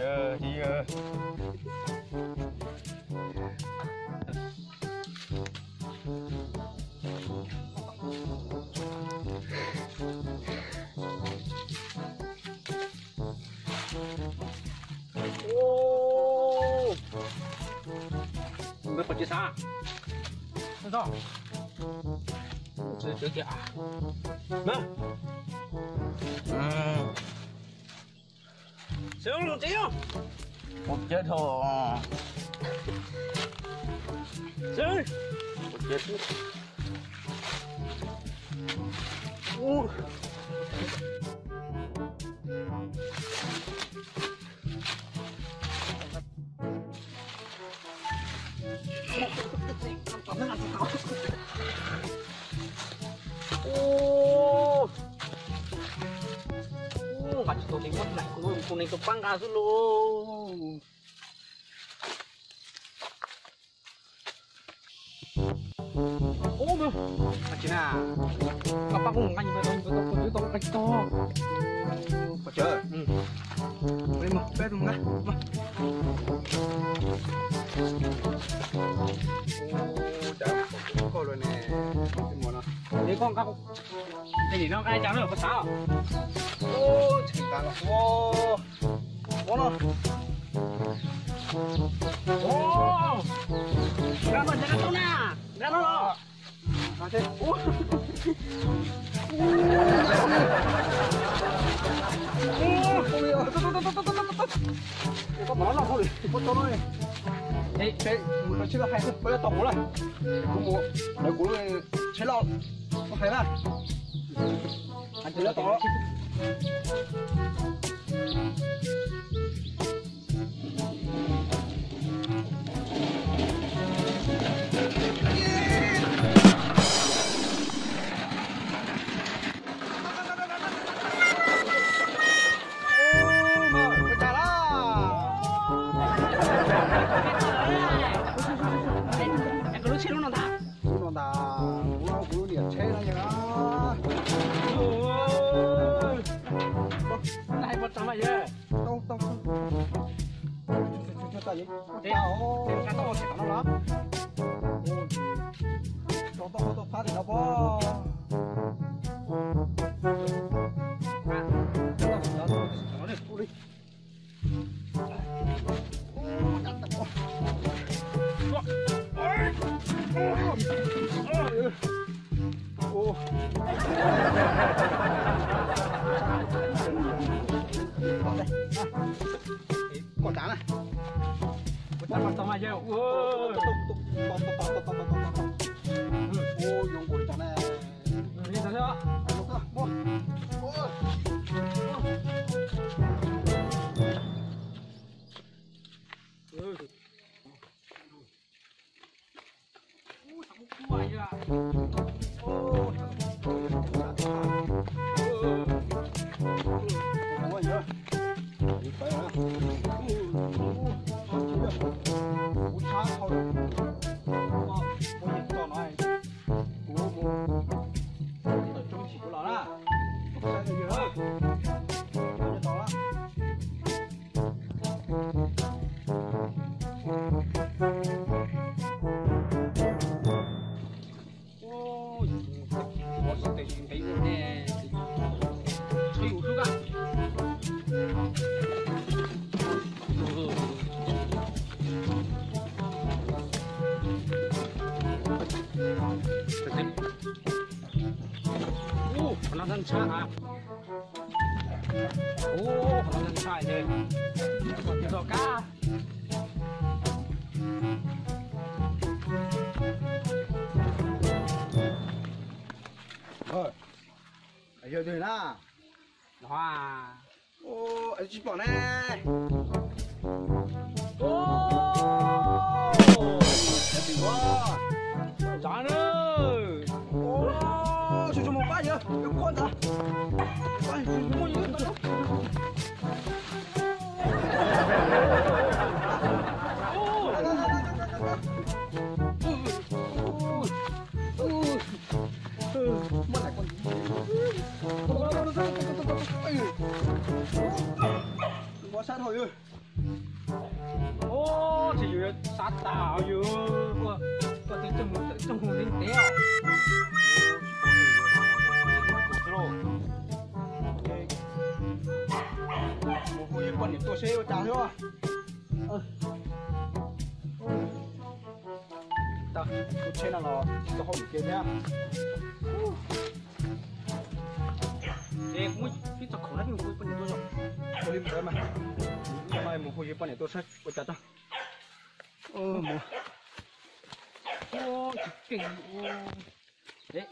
Here. Ô, mấy con chia xa, sao đó? Chưa kìa, nè, xuống luôn chứ? Một chết thôi. Xuống. Một chết. Macam tu tengok nak kuning tu pangkas dulu. Oh, macam na. Apa kau ngani betul betul. Macam. Boleh mah, betul mah. Oh, dah. Kau lo ni. Gimana? Để con kau. Cái gì nó cái cháu nó có sao? Oh, cerita lah. Oh, mana? Oh, jangan tu nak, jangan lo. Macam. Oh. Có món nào không? Có cho nó đi. Ê, nó chưa hay thôi, bây giờ tổng rồi. Cũng mua, để cũng chế lo, có hay là. Anh chơi to. Còn cá này. Bắt mặt tao aja. Ô, dùng cùi cá này. Ini saja. Pelan cah. Oh, pelan cah je. Besok kah? Rồi. Bây giờ rồi nè. Wah. Ô, anh chị bỏ nè. Ô. Em bị quá. Chán ơi. Ô, chú cho một bát nhá. Em con ra. Bát, chú mua gì đó. Mất lại con. Quá sát hồi ơi. ô thì vừa sát tảo vừa có thể trong hồ linh téo một hồi quan điểm tôi xe chào chưa ta tôi xe là nó cho họ kia nhá em cũng biết cho khẩu đất mình cũng quan điểm tôi rồi tôi đi một mà nhưng mà một hồi quan điểm tôi xe tôi chào một ô kinh ô đấy